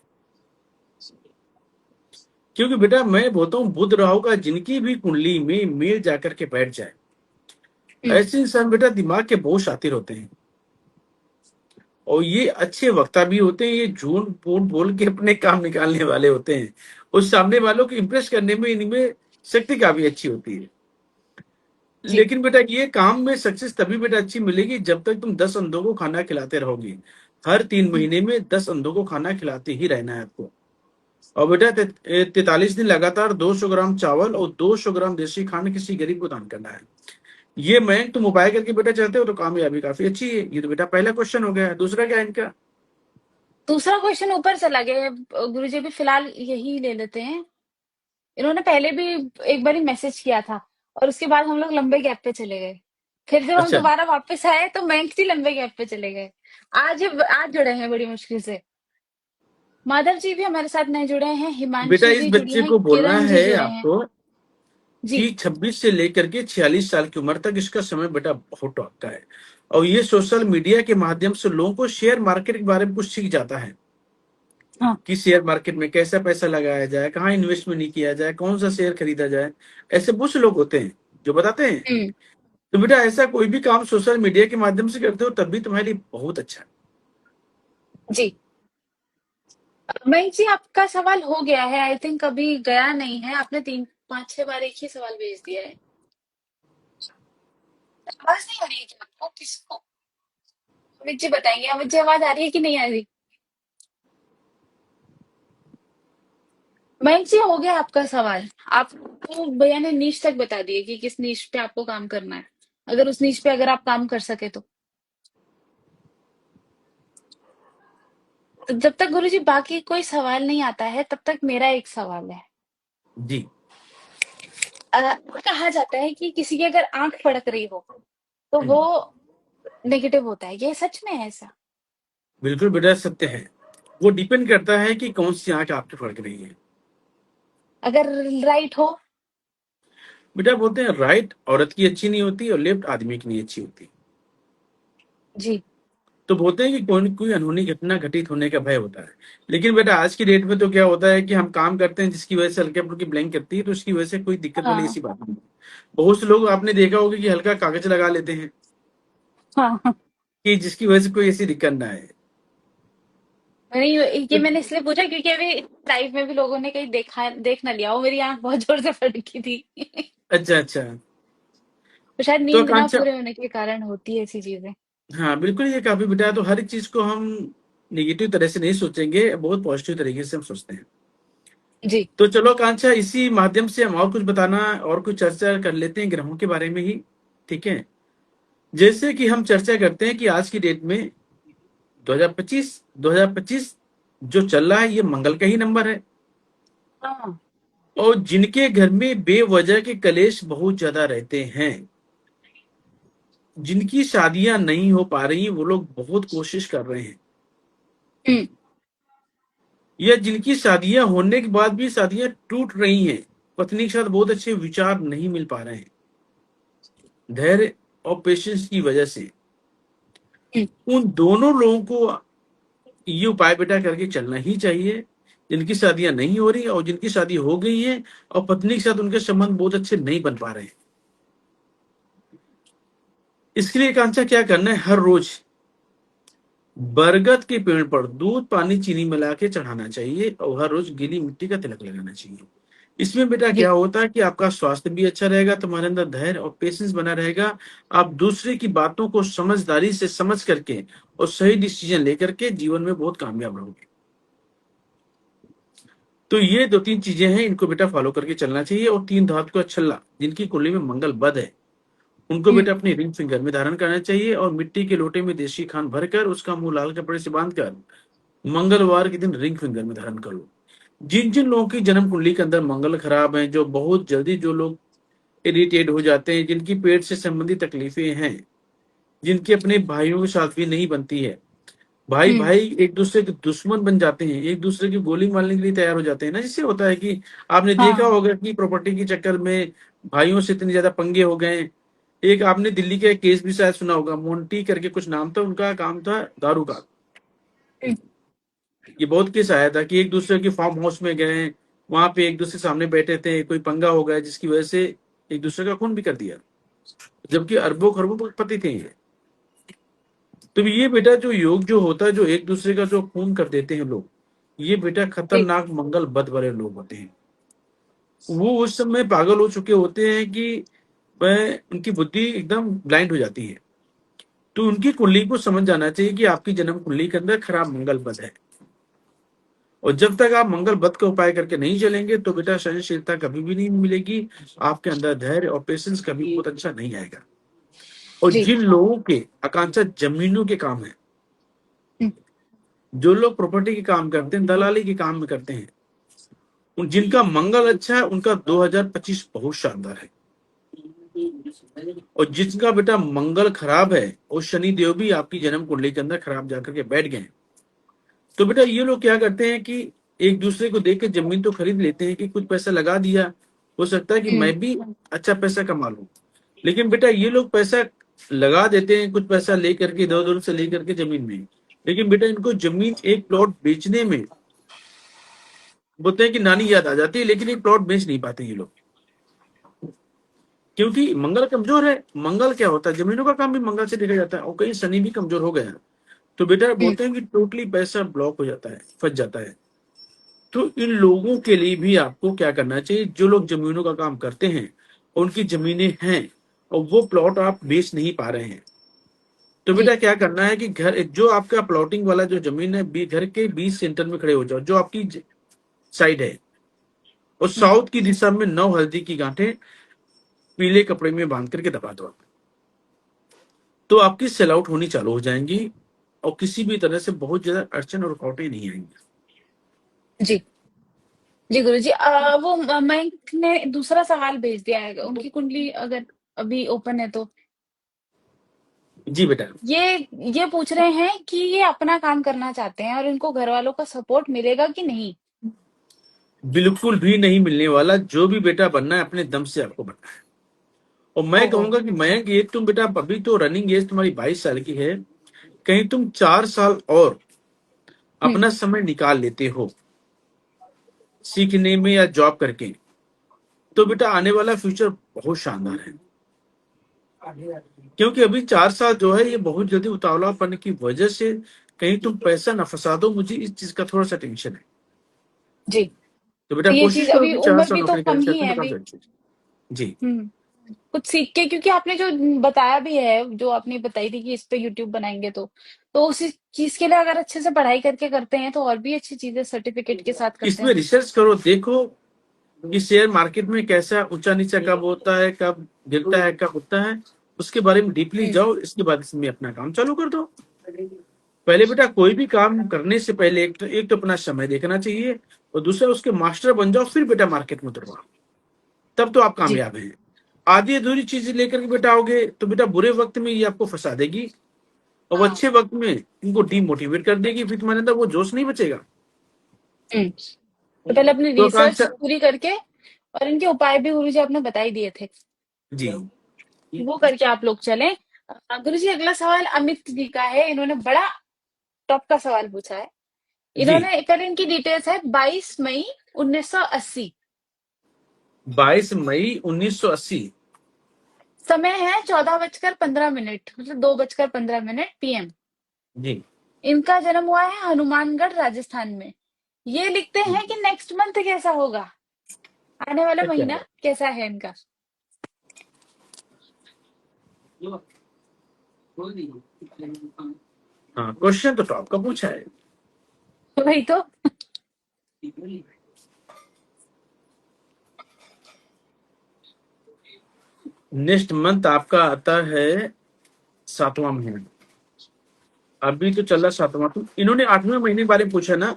क्योंकि बेटा मैं बोलता हूँ, बुध राहु का जिनकी भी कुंडली में मेल जाकर के बैठ जाए, हम्म। ऐसे इंसान बेटा दिमाग के बहुत शातिर होते हैं, और ये अच्छे वक्ता भी होते हैं। ये झूठ मूठ बोल के अपने काम निकालने वाले होते हैं, उस सामने वालों को इंप्रेस करने में इनमें शक्ति काफी अच्छी होती है। जी। लेकिन बेटा ये काम में सक्सेस तभी बेटा अच्छी मिलेगी जब तक तुम 10 अंधों को खाना खिलाते रहोगी। हर 3 महीने में 10 अंधों को खाना खिलाते ही रहना है आपको। और बेटा 43 दिन लगातार 200 ग्राम चावल और 200 ग्राम देसी खांड किसी गरीब को दान करना है। ये मैं तुम उपाय करके बेटा चलते हो तो कामयाबी काफी अच्छी है। ये तो बेटा पहला क्वेश्चन हो गया। दूसरा क्या है इनका? दूसरा क्वेश्चन ऊपर चला गया है। गुरुजी अभी फिलहाल यही ले लेते हैं। इन्होंने पहले भी एक बार ही मैसेज किया था और उसके बाद हम लोग लंबे गैप पे चले गए। फिर जब हम अच्छा दोबारा वापस आए तो मयंक जी लंबे गैप पे चले गए। आज आज जुड़े हैं बड़ी मुश्किल से। माधव जी भी हमारे साथ नहीं जुड़े हैं, बेटा, हिमांशी इस जी जुड़ी बच्चे हैं, को बोलना किरण जी है जुड़े हैं। आपको जी। कि 26 से लेकर के 46 साल की उम्र तक इसका समय बेटा बहुत टॉप का है। और ये सोशल मीडिया के माध्यम से लोगों को शेयर मार्केट के बारे में कुछ सीख जाता है हाँ। कि शेयर मार्केट में कैसा पैसा लगाया जाए, कहाँ इन्वेस्टमेंट नहीं किया जाए, कौन सा शेयर खरीदा जाए। ऐसे बहुत से लोग होते हैं जो बताते हैं। हम्म। तो बेटा ऐसा कोई भी काम सोशल मीडिया के माध्यम से करते हो तब भी तुम्हारे लिए बहुत अच्छा है। जी। मयंक जी आपका सवाल हो गया है, आई थिंक अभी गया नहीं है। आपने 3 5 6 बार एक ही सवाल भेज दिया है। आवाज नहीं आ रही है क्या आपको? किसको? अमित जी बताएंगे, अमित जी आवाज आ रही है कि नहीं आ रही? मयंक जी हो गया आपका सवाल। आपको भैया ने नीश तक बता दिए कि किस नीश पे आपको काम करना है। अगर उस नीश पे अगर आप काम कर सके तो जब तक गुरुजी बाकी कोई सवाल नहीं आता है तब तक मेरा एक सवाल है। जी कहा जाता है कि किसी की अगर आंख फड़क रही हो तो वो हम्म, नेगेटिव होता है, ये सच में है ऐसा? बिल्कुल बेटा सत्य है। वो डिपेंड करता है कि कौन सी आंख आपकी फड़क रही है। अगर राइट हो? बेटा बोलते हैं राइट औरत की अच्छी नहीं होती और लेफ्ट आदमी की नहीं अच्छी होती। जी। तो बोलते हैं कि कोई न कोई अनहोनी घटना घटित होने का भय होता है। लेकिन बेटा आज की डेट में तो क्या होता है कि हम काम करते हैं जिसकी वजह से हल्के फुल्की ब्लैंक करती है तो उसकी वजह से कोई दिक्कत वाली हाँ। ऐसी बात नहीं है। बहुत से लोग आपने देखा होगा कि हल्का कागज लगा लेते हैं हाँ। हाँ। कि जिसकी वजह से कोई ऐसी दिक्कत ना आए। मैंने ये मैंने इसलिए पूछा क्योंकि अभी लाइव में भी लोगों ने कहीं देख ना लिया हो, मेरी आंख बहुत जोर से फड़की थी। अच्छा अच्छा। तो शायद तो नींद ना कांचा, पूरे होने के कारण होती है ऐसी चीजें। हाँ बिल्कुल ये काफी बेटा है। तो हर एक चीज को हम निगेटिव तरह से नहीं सोचेंगे, बहुत पॉजिटिव तरीके से हम सोचते हैं। जी। तो चलो कांचा, इसी माध्यम से हम और कुछ बताना और कुछ चर्चा कर लेते हैं ग्रहों के बारे में ही। ठीक है। जैसे कि हम चर्चा करते हैं कि आज की डेट में 2025 जो चल रहा है ये मंगल का ही नंबर है। हाँ। और जिनके घर में बेवजह के कलेश बहुत ज्यादा रहते हैं, जिनकी शादियां नहीं हो पा रही, वो लोग बहुत कोशिश कर रहे हैं। हम्म। या जिनकी शादियां होने के बाद भी शादियां टूट रही हैं, पत्नी के साथ बहुत अच्छे विचार नहीं मिल पा रहे हैं, धैर्य और पेशेंस की वजह से, हम्म। उन दोनों लोगों को ये उपाय बेटा करके चलना ही चाहिए। जिनकी शादियां नहीं हो रही और जिनकी शादी हो गई है और पत्नी के साथ उनके संबंध बहुत अच्छे नहीं बन पा रहे हैं, इसके लिए कांचा क्या करना है, हर रोज बरगद के पेड़ पर दूध पानी चीनी मिला के चढ़ाना चाहिए और हर रोज गीली मिट्टी का तिलक लगाना चाहिए। इसमें बेटा क्या जी। होता है कि आपका स्वास्थ्य भी अच्छा रहेगा, तुम्हारे अंदर धैर्य और पेशेंस बना रहेगा। आप दूसरे की बातों को समझदारी से समझ करके और सही डिसीजन लेकर के जीवन में बहुत कामयाब रहोगे। तो ये 2 3 चीजें हैं, इनको बेटा फॉलो करके चलना चाहिए। और 3 धातु का छल्ला जिनकी कुंडली में मंगल बद है, उनको हम्म। बेटा अपनी रिंग फिंगर में धारण करना चाहिए और मिट्टी के लोटे में देशी खान भरकर उसका मुंह लाल कपड़े से बांधकर मंगलवार के दिन रिंग फिंगर में धारण करो। जिन जिन लोगों की जन्म कुंडली के अंदर मंगल खराब है, जो बहुत जल्दी जो लोग इरिटेट हो जाते हैं, जिनकी पेट से संबंधित तकलीफें हैं, जिनके अपने भाइयों के साथ भी नहीं बनती है, भाई हम्म। भाई एक दूसरे के दुश्मन बन जाते हैं, एक दूसरे की गोली मारने के लिए तैयार हो जाते हैं ना, जिससे होता है कि आपने देखा हाँ। होगा कि प्रॉपर्टी के चक्कर में भाइयों से इतने ज्यादा पंगे हो गए। एक आपने दिल्ली का एक केस भी शायद सुना होगा, मोंटी करके कुछ नाम था, उनका काम था दारू का। हम्म। ये बहुत केस आया था कि एक दूसरे के फार्म हाउस में गए, वहां पे एक दूसरे के सामने बैठे थे, कोई पंगा हो गया जिसकी वजह से एक दूसरे का खून भी कर दिया, जबकि अरबों खरबों पति थे ये। तो ये बेटा जो योग जो होता है, जो एक दूसरे का जो खून कर देते हैं लोग, ये बेटा जी। खतरनाक मंगल बद वाले लोग होते हैं। वो उस समय पागल हो चुके होते हैं कि वह उनकी बुद्धि एकदम ब्लाइंड हो जाती है। तो उनकी कुंडली को समझ जाना चाहिए कि आपकी जन्म कुंडली के अंदर खराब मंगल बद है, और जब तक आप मंगल बद का उपाय करके नहीं चलेंगे तो बेटा सहनशीलता कभी भी नहीं मिलेगी, आपके अंदर धैर्य और पेशेंस कभी बहुत अच्छा नहीं आएगा। और जी। जिन लोगों के आकांक्षा जमीनों के काम है, हम्म, जो लोग प्रॉपर्टी के काम करते हैं, दलाली के काम में करते हैं, जिनका मंगल अच्छा है उनका 2025 बहुत शानदार है। और जिसका बेटा मंगल खराब है और शनि देव भी आपकी जन्म कुंडली के अंदर खराब जाकर के बैठ गए हैं, तो बेटा ये लोग क्या करते हैं कि एक दूसरे को देख के जमीन तो खरीद लेते हैं कि कुछ पैसा लगा दिया, हो सकता है कि हम्म, मैं भी अच्छा पैसा कमा लूं। लेकिन बेटा ये लोग पैसा लगा देते हैं, कुछ पैसा लेकर के इधर उधर से लेकर के जमीन में, लेकिन बेटा इनको जमीन एक प्लॉट बेचने में बोलते हैं कि नानी याद आ जाती है, लेकिन एक प्लॉट बेच नहीं पाते ये लोग, क्योंकि मंगल कमजोर है। मंगल क्या होता है, जमीनों का काम भी मंगल से देखा जाता है, और कहीं शनि भी कमजोर हो गया, तो बेटा हम्म, बोलते हैं कि टोटली पैसा ब्लॉक हो जाता है, फंस जाता है। तो इन लोगों के लिए भी आपको क्या करना चाहिए, जो लोग जमीनों का काम करते हैं, उनकी जमीनें हैं और वो प्लॉट आप बेच नहीं पा रहे हैं, तो जी। बेटा क्या करना है कि घर जो आपका प्लॉटिंग वाला जो जमीन है, घर के बीच सेंटर में खड़े हो जाओ, जो आपकी साइड है, और हम्म, साउथ की दिशा में 9 हल्दी की गांठें पीले कपड़े में बांध करके दबा दो, तो आपकी सेल आउट होनी चालू हो जाएंगी, और किसी भी तरह से बहुत ज्यादा अड़चन और रुकावटें नहीं आएंगी। जी। जी गुरुजी, वो मयंक ने दूसरा सवाल भेज दिया है, उनकी कुंडली अगर अभी ओपन है तो। जी बेटा। ये ये पूछ रहे हैं कि ये अपना काम करना चाहते हैं और इनको घर वालों का सपोर्ट मिलेगा कि नहीं। बिल्कुल भी नहीं मिलने वाला, जो भी बेटा बनना है अपने दम से आपको बनना है। और मैं ओहो। कहूंगा कि मयंक, ये तुम बेटा अभी तो रनिंग एज तुम्हारी 22 साल की है, कहीं तुम 4 साल और हम्म, अपना समय निकाल लेते हो सीखने में या जॉब करके, तो बेटा आने वाला फ्यूचर बहुत शानदार है। क्योंकि अभी 4 साल जो है ये बहुत जल्दी उतावलापन की वजह से कहीं तुम पैसा न फंसा दो, मुझे इस चीज का थोड़ा सा टेंशन है। जी। तो बेटा तो ये कोशिश चीज करो अभी कि चार उम्र साल भी तो नौकरी कम करके ही अपने है काम अभी। से। जी। हम्म। कुछ सीख के, क्योंकि आपने जो बताया भी है, जो आपने बताई थी कि इस पे यूट्यूब बनाएंगे तो उसी चीज के लिए अगर अच्छे से पढ़ाई करके करते हैं तो और भी अच्छी चीजें सर्टिफिकेट के साथ करते इसमें हैं। रिसर्च करो, देखो कि शेयर मार्केट में कैसा ऊंचा नीचा कब होता है, कब गिरता है, कब उठता है, उसके बारे में डीपली हम्म, जाओ, इसके बाद इसमें अपना काम चालू कर दो। पहले बेटा कोई भी काम करने से पहले एक तो अपना समय देखना चाहिए, और दूसरा उसके मास्टर बन जाओ, फिर बेटा मार्केट में उतरो, तब तो आप जी। कामयाब हैं। आधी अधूरी चीजें लेकर के बेटा आओगे तो बेटा बुरे वक्त में ये आपको फंसा देगी, और वो हाँ। अच्छे वक्त में इनको डीमोटिवेट कर देगी, फिर तुम्हारे अंदर वो जोश नहीं बचेगा। हम्म। तो पहले अपनी तो रिसर्च आकांक्षा। पूरी करके, और इनके उपाय भी गुरुजी आपने बता ही दिए थे, जी। वो करके आप लोग चलें। गुरुजी अगला सवाल अमित जी का है, इन्होंने बड़ा टॉप का सवाल पूछा है। जी। इन्होंने पहले, इनकी डिटेल्स है 22 मई 1980। 22 मई 1980। समय है 14:15, मतलब 2:15 PM। जी। इनका जन्म हुआ है हनुमानगढ़ राजस्थान में। ये लिखते हैं कि नेक्स्ट मंथ कैसा होगा, आने वाला क्या महीना है? कैसा है इनका। हाँ, क्वेश्चन तो टॉप का पूछा है। वही तो। नेक्स्ट मंथ आपका आता है 7वां महीना, अभी तो चल रहा 7वां, तो इन्होंने 8वें महीने के बारे में पूछा ना।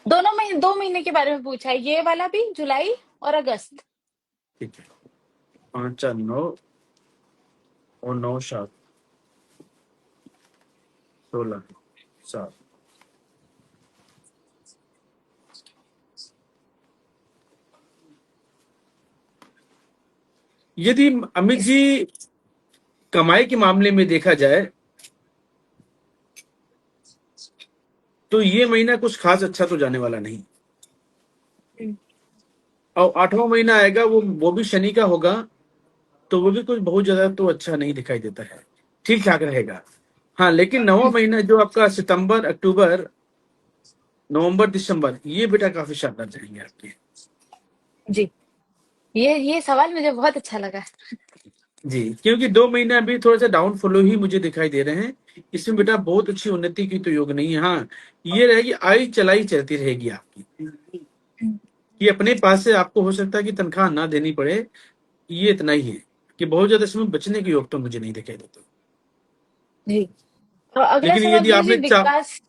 दोनों महीने, 2 महीने के बारे में पूछा है, ये वाला भी जुलाई और अगस्त। ठीक है। 5 4 9 और 9 7 16 7। यदि अमित इस जी कमाई के मामले में देखा जाए, तो ये महीना कुछ खास अच्छा तो जाने वाला नहीं। और 8वां महीना आएगा, वो भी शनि का होगा, तो वो भी कुछ बहुत ज्यादा तो अच्छा नहीं दिखाई देता है, ठीक ठाक रहेगा। हाँ, लेकिन 9वां महीना जो आपका सितंबर अक्टूबर नवंबर दिसंबर, ये बेटा काफी शानदार जाएंगे आपके। जी। ये सवाल मुझे बहुत अच्छा लगा। जी, क्योंकि 2 महीने अभी थोड़ा सा डाउनफॉलो ही मुझे दिखाई दे रहे हैं। इसमें बेटा बहुत अच्छी उन्नति की तो योग नहीं है। हाँ, ये रहेगी आई चलाई चलती रहेगी आपकी, कि अपने पास से आपको हो सकता है कि तनख्वाह ना देनी पड़े। ये इतना ही है कि बहुत ज्यादा इसमें बचने के योग तो मुझे नहीं दिखाई देते। जी। और अगला लेकिन सवाल यदि गुरुजी आपने विकास।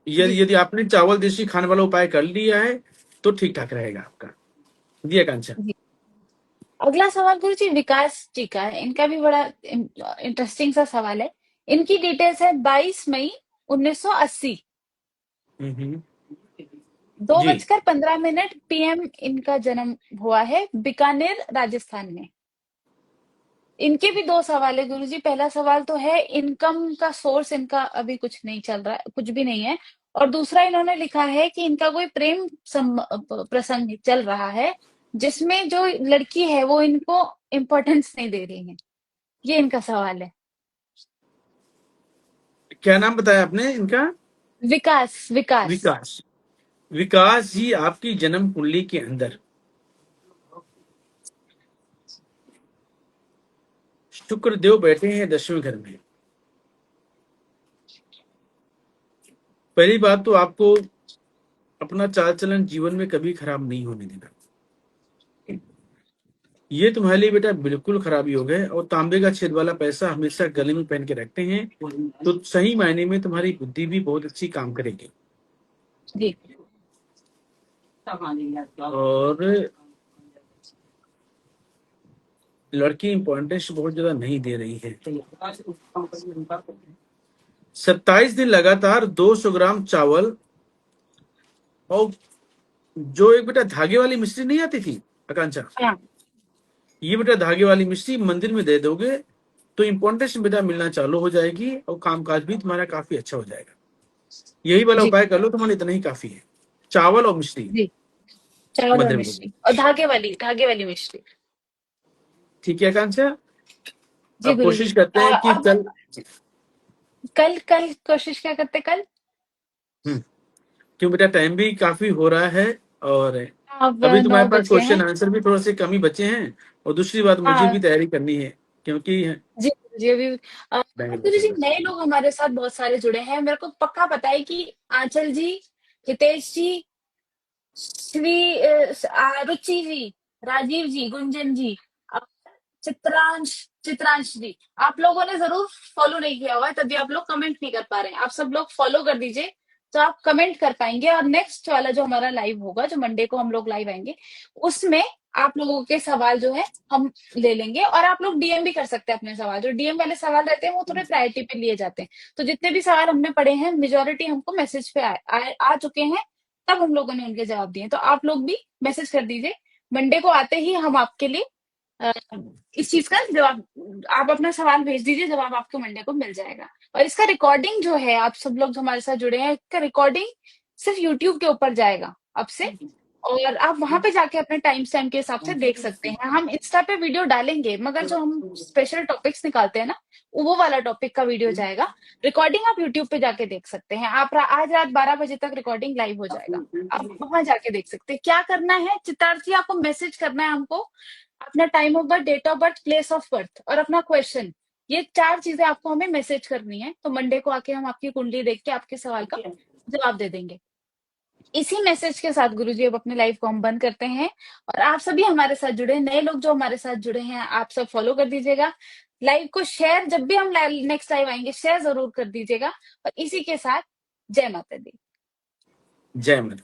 जी। यदि आपने चावल देसी खाने वाला उपाय कर लिया है तो ठीक ठाक रहेगा आपका। जी आकांक्षा। जी। अगला सवाल गुरुजी विकास जी का है। इनका भी बड़ा इंटरेस्टिंग सा सवाल है। इनकी डिटेल्स है 22 मई 1980, हम्म। दो जी। बजकर 15 मिनट पीएम इनका जन्म हुआ है, बीकानेर राजस्थान में। इनके भी दो सवाल है गुरुजी। पहला सवाल तो है इनकम का सोर्स इनका अभी कुछ नहीं चल रहा है, कुछ भी नहीं है। और दूसरा इन्होंने लिखा है कि इनका कोई प्रसंग चल रहा है जिसमें जो लड़की है वो इनको इम्पोर्टेंस नहीं दे रही है। ये इनका सवाल है। क्या नाम बताया आपने इनका? विकास, विकास। विकास। विकास जी आपकी जन्म कुंडली के अंदर शुक्र देव बैठे हैं 10वें घर में। पहली बात तो आपको अपना चाल चलन जीवन में कभी खराब नहीं होने देना। ये तुम्हारे लिए बेटा बिल्कुल खराबी हो गए। और तांबे का छेद वाला पैसा हमेशा गले में पहन के रखते हैं तो सही मायने में तुम्हारी बुद्धि भी बहुत अच्छी काम करेगी। जी। और लड़की इंपॉर्टेंस बहुत ज्यादा नहीं दे रही है। 27 दिन लगातार 200 ग्राम चावल और जो एक बेटा धागे वाली मिश्री नहीं आती थी आकांक्षा, हाँ। ये बेटा धागे वाली मिश्री मंदिर में दे दोगे तो इंपॉर्टेंस बेटा मिलना चालू हो जाएगी और कामकाज भी तुम्हारा काफी अच्छा हो जाएगा। यही वाला जी। उपाय कर लो, तुम्हारे इतना ही काफी है। चावल और मिश्री जी। चावल और मंदिर में दे मिश्री दो। और धागे वाली मिश्री। ठीक है आकांक्षा। जी अब गुरुजी। कोशिश करते हैं कि अब कल। कल कल कोशिश क्या करते कल। हम्म, क्यों बेटा टाइम भी काफी हो रहा है और अब अभी नौ तुम्हारे पास बज गए क्वेश्चन हैं। आंसर भी थोड़े से कम ही बचे हैं। और दूसरी बात मुझे हाँ। भी तैयारी करनी है क्योंकि जी। जी अभी गुरु जी बैंक। नए लोग हमारे साथ बहुत सारे जुड़े हैं। मेरे को पक्का पता है कि आंचल जी, हितेश जी, श्री रुचि जी, राजीव जी, गुंजन जी, अ, चित्रांश चित्रांश जी, आप लोगों ने जरूर फॉलो नहीं किया हुआ है तभी आप लोग कमेंट नहीं कर पा रहे हैं। आप सब लोग फॉलो कर दीजिए तो आप कमेंट कर पाएंगे। और नेक्स्ट वाला जो हमारा लाइव होगा, जो मंडे को हम लोग लाइव आएंगे, उसमें आप लोगों के सवाल जो है हम ले लेंगे। और आप लोग डीएम भी कर सकते हैं अपने सवाल। जो डीएम वाले सवाल रहते हैं वो थोड़े प्रायोरिटी पे लिए जाते हैं। तो जितने भी सवाल हमने पढ़े हैं मेजोरिटी हमको मैसेज पे आ चुके हैं, तब हम लोगों ने उनके जवाब दिए। तो आप लोग भी मैसेज कर दीजिए। मंडे को आते ही हम आपके लिए अ, इस चीज का जवाब, आप अपना सवाल भेज दीजिए, जवाब आपको मंडे को मिल जाएगा। और इसका रिकॉर्डिंग जो है, आप सब लोग जो हमारे साथ जुड़े हैं, इसका रिकॉर्डिंग सिर्फ यूट्यूब के ऊपर जाएगा अब से। और आप वहां पे जाके अपने टाइम स्टैम्प के हिसाब से देख सकते हैं। हम इंस्टा पे वीडियो डालेंगे मगर जो हम स्पेशल टॉपिक्स निकालते हैं ना, वो वाला टॉपिक का वीडियो जाएगा। रिकॉर्डिंग आप यूट्यूब पे जाके देख सकते हैं। आप आज रात 12 बजे तक रिकॉर्डिंग लाइव हो जाएगा। आप वहां जाके देख सकते हैं। क्या करना है चित्रार्थ जी, आपको मैसेज करना है हमको अपना time of birth, date of birth, place of birth और अपना क्वेश्चन। ये चार चीजें आपको हमें मैसेज करनी है। तो मंडे को आके हम आपकी कुंडली देख के आपके सवाल का जवाब दे देंगे। इसी मैसेज के साथ गुरुजी अब अपने लाइव को हम बंद करते हैं। और आप सभी हमारे साथ जुड़े हैं, नए लोग जो हमारे साथ जुड़े हैं, आप सब फॉलो कर दीजिएगा। लाइव को शेयर, जब भी हम नेक्स्ट लाइव आएंगे शेयर जरूर कर दीजिएगा। और इसी के साथ जय माता दी। जय माता।